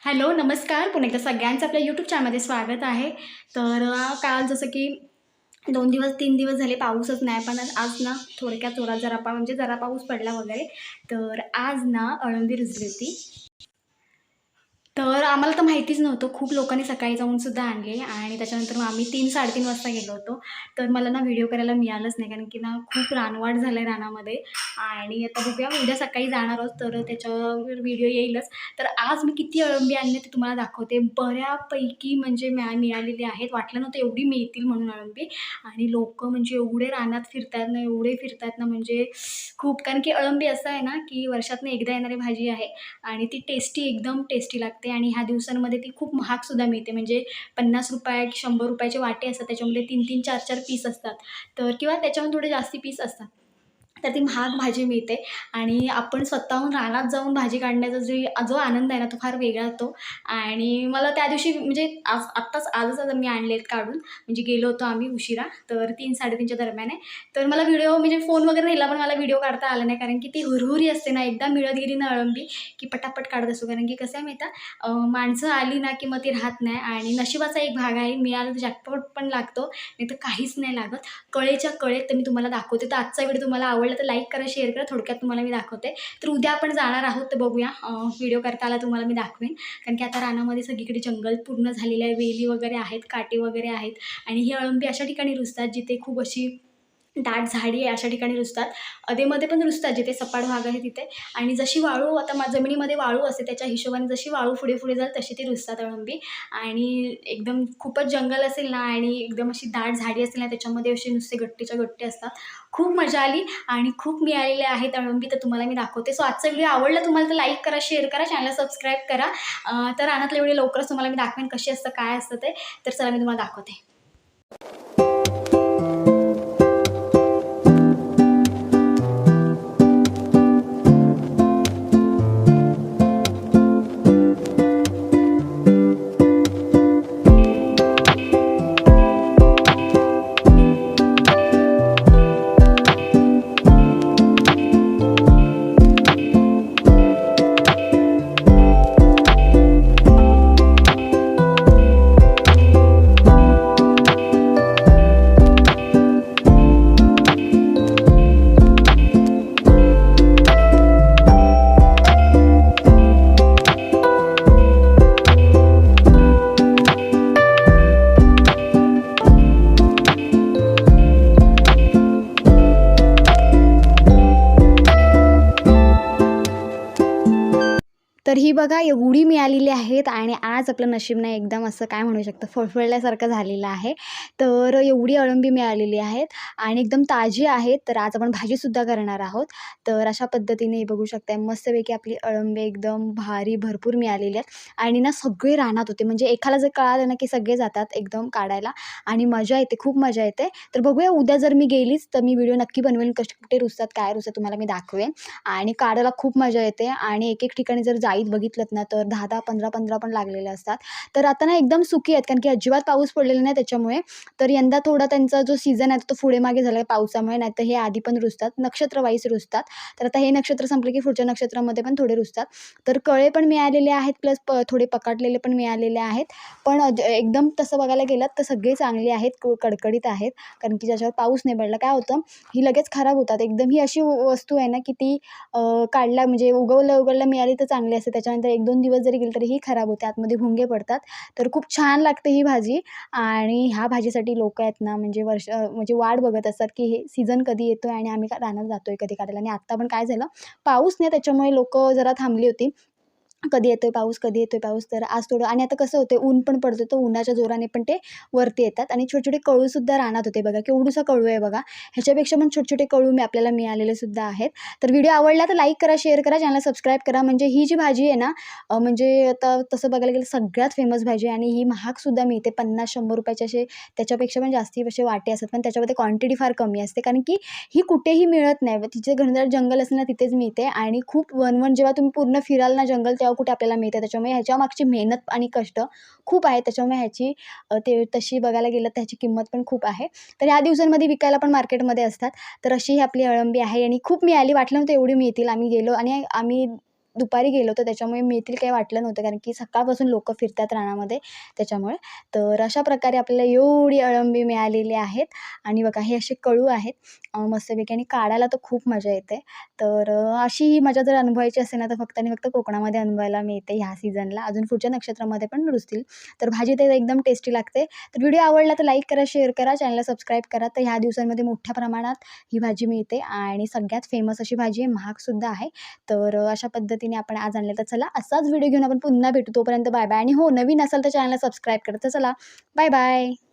Hello, नमस्कार. पुन्हा एकदा सगळ्यांचं आपल्या यूट्यूब चॅनलमध्ये स्वागत आहे. काल जसं की 2 दिवस 3 दिवस झाले पाऊसच नाही. पण आज ना थोडक्यात जोरात जरा पाऊस पडला वगैरे. तर आज ना अळंबी रुजली होती. तर आम्हाला तर माहितीच नव्हतं. खूप लोकांनी सकाळी जाऊनसुद्धा आणले आणि त्याच्यानंतर मग आम्ही 3-3:30 वाजता गेलो होतो. तर मला ना व्हिडिओ करायला मिळालंच नाही, कारण की ना खूप रानवाट झालं आहे रानामध्ये. आणि आता बघूया, उद्या सकाळी जाणार आहोत तर त्याच्यावर व्हिडिओ येईलच. तर आज मी किती अळंबी आणले ते तुम्हाला दाखवते. बऱ्यापैकी म्हणजे मिळालेली आहेत. वाटलं नव्हतं एवढी मिळतील म्हणून अळंबी. आणि लोकं म्हणजे एवढे रानात फिरतायत ना, एवढे फिरतायत ना, म्हणजे खूप. कारण की अळंबी असं आहे ना, की वर्षातनं एकदा येणारी भाजी आहे आणि ती एकदम टेस्टी लागते. आणि ह्या दिवसांमध्ये ती खूप महागसुद्धा मिळते. म्हणजे ₹50 ₹100 चे वाटे असतात. त्याच्यामध्ये 3-3, 4-4 पीस असतात. तर किंवा त्याच्याहून थोडे जास्ती पीस असतात. तर ती महाग भाजी मिळते आणि आपण स्वतःहून रानात जाऊन भाजी काढण्याचा जो आनंद आहे ना, तो फार वेगळा होतो. आणि मला त्या दिवशी म्हणजे आजच मी आणलेत काढून. म्हणजे गेलो होतो आम्ही उशिरा, तर 3-3:30च्या दरम्यान आहे. तर मला व्हिडिओ म्हणजे फोन वगैरे नेला, पण मला व्हिडिओ काढता आला नाही, कारण की ती हुरहुरी असते ना, एकदा मिळत गेली ना अळंबी, की पटापट काढत असतो. कारण की कसं आहे माहीत आहे, माणसं आली ना, की मग ती राहत नाही. आणि नशिबाचा एक भाग आहे, मिळालं तर जॅकपॉट पण लागतो, नाहीतर काहीच नाही लागत. कळेच्या कळेत तर मी तुम्हाला दाखवते. तर आजचा व्हिडिओ तुम्हाला आवडला तर लाईक करा, शेअर करा. थोडक्यात तुम्हाला मी दाखवते. तर उद्या आपण जाणार आहोत, तर बघूया. व्हिडिओ करता आला तुम्हाला मी दाखवेन. कारण की आता रानामध्ये सगळीकडे जंगल पूर्ण झालेलं आहे. वेली वगैरे आहेत, काटे वगैरे आहेत. आणि ही अळंबी अशा ठिकाणी रुजतात जिथे खूप अशी दाट झाडी आहे, अशा ठिकाणी रुजतात. अधेमध्ये पण रुजतात जिथे सपाट भाग आहे तिथे. आणि जशी वाळू आता जमिनीमध्ये वाळू असते, त्याच्या हिशोबाने जशी वाळू पुढे-पुढे जाईल तशी ती रुजतात अळंबी. आणि एकदम खूपच जंगल असेल ना आणि एकदम अशी दाट झाडी असेल ना, त्याच्यामध्ये असे नुसते गट्टेच्या गट्टे असतात. खूप मजा आली आणि खूप मिळालेले आहेत अळंबी, तर तुम्हाला मी दाखवते. सो आजचा व्हिडिओ आवडला तुम्हाला तर लाईक करा, शेअर करा, चॅनलला सबस्क्राईब करा. तर रानातले व्हिडिओ लवकरच तुम्हाला मी दाखवेन कशी असतं, काय असतं ते. तर चला मी तुम्हाला दाखवते. तर ही बघा एवढी मिळालेली आहेत आणि आज आपलं नशीब नाही एकदम असं काय म्हणू शकतं फळफळल्यासारखं झालेलं आहे. तर एवढी अळंबी मिळालेली आहेत आणि एकदम ताजी आहेत. तर आज आपण भाजीसुद्धा करणार आहोत. तर अशा पद्धतीने बघू शकताय मस्तपैकी आपली अळंबी एकदम भारी भरपूर मिळालेली आहेत. आणि ना सगळे रानात होते, म्हणजे एकाला जर कळालं ना की सगळे जातात एकदम काढायला आणि मजा येते, खूप मजा येते. तर बघूया उद्या जर मी गेलीच तर मी व्हिडिओ नक्की बनवेन, कसे कुठे रुजतात काय रुजतात तुम्हाला मी दाखवेन. आणि काढायला खूप मजा येते आणि एक एक ठिकाणी जर जाईत बघितलंत ना तर 10-10, 15-15 पण लागलेले असतात. तर आता ना एकदम सुकी आहेत, कारण की अजिबात पाऊस पडलेला नाही त्याच्यामुळे. तर यंदा थोडा त्यांचा जो सीझन आहे तो पुढे मागे झाला आहे पावसामुळे, नाहीतर हे आधी पण रुजतात, नक्षत्र वाईज रुजतात. तर आता हे नक्षत्र संपलं की पुढच्या नक्षत्रामध्ये पण थोडे रुजतात. तर कळे पण मिळालेले आहेत, प्लस थोडे पकडलेले पण मिळालेले आहेत. पण एकदम तसं बघायला गेलात तर सगळे चांगले आहेत, कडकडीत आहेत. कारण की ज्याच्यावर पाऊस नाही पडला काय होतं, ही लगेच खराब होतात. एकदम ही अशी वस्तू आहे ना की ती काढल्या म्हणजे उगवल्या मिळाली तर चांगली असते. त्याच्यानंतर 1-2 दिवस जरी गेले तरी ही खराब होते, आतमध्ये भुंगे पडतात. तर खूप छान लागते ही भाजी. आणि ह्या भाजीसाठी लोकं आहेत ना म्हणजे म्हणजे वाट बघत असतात की हे सीझन कधी येतोय आणि आम्ही रानात जातोय कधी काढायला. आणि आत्ता पण काय झालं, पाऊस नाही त्याच्यामुळे लोकं जरा थांबली होती. कधी येतोय पाऊस, कधी येतोय पाऊस. तर आज थोडं आणि आता कसं होतंय ऊन पण पडतं, तर उन्हाच्या जोराने पण ते वरती येतात. आणि छोटे-छोटे कळूसुद्धा रानात होते बघा, केवढूसा कळू आहे बघा. ह्याच्यापेक्षा पण छोटे-छोटे कळू आपल्याला मिळालेले सुद्धा आहेत. तर व्हिडिओ आवडला तर लाईक करा, शेअर करा, चॅनलला सबस्क्राईब करा. म्हणजे ही जी भाजी आहे ना, म्हणजे आता तसं बघायला गेलं सगळ्यात फेमस भाजी आहे आणि ही महागसुद्धा मिळते. ₹50-100 असे त्याच्यापेक्षा पण जास्ती असे वाटे असतात. पण त्याच्यामध्ये क्वांटिटी फार कमी असते, कारण की ही कुठेही मिळत नाही. तिचे घनदाट जंगल असेल ना तिथेच मिळते. आणि खूप वन जेव्हा तुम्ही पूर्ण फिराल ना जंगल, तेव्हा कुठे आपल्याला मिळते. त्याच्यामुळे ह्याच्या मागची मेहनत आणि कष्ट खूप आहे. त्याच्यामुळे ह्याची ते तशी बघायला गेलं तर ह्याची किंमत पण खूप आहे. तर ह्या दिवसांमध्ये विकायला पण मार्केटमध्ये असतात. तर अशी ही आपली अळंबी आहे आणि खूप मिळाली. वाटलं नव्हतं एवढी मिळतील. आम्ही गेलो आणि आम्ही दुपारी गेलो होतो त्याच्यामुळे मिळतील काही वाटलं नव्हतं, कारण की सकाळपासून लोकं फिरतात रानामध्ये त्याच्यामुळे. तर अशा प्रकारे आपल्याला एवढी अळंबी मिळालेली आहेत आणि बघा हे असे कळू आहेत मस्तपैकी आणि काढायला तर खूप मजा येते. तर अशी ही मजा जर अनुभवायची असेल ना, तर फक्त आणि फक्त कोकणामध्ये अनुभवायला मिळते ह्या सीझनला. अजून पुढच्या नक्षत्रामध्ये पण रुजतील. तर भाजी ते एकदम टेस्टी लागते. तर व्हिडिओ आवडला तर लाईक करा, शेअर करा, चॅनलला सबस्क्राईब करा. तर ह्या दिवसांमध्ये मोठ्या प्रमाणात ही भाजी मिळते आणि सगळ्यात फेमस अशी भाजी आहे, महागसुद्धा आहे. तर अशा पद्धतीने आपण आज आणले. तर चला असाच व्हिडिओ घेऊन आपण पुन्हा भेटू. तोपर्यंत बाय बाय आणि हो, नवीन असाल तर चॅनलला सबस्क्राईब करा. तर चला बाय बाय.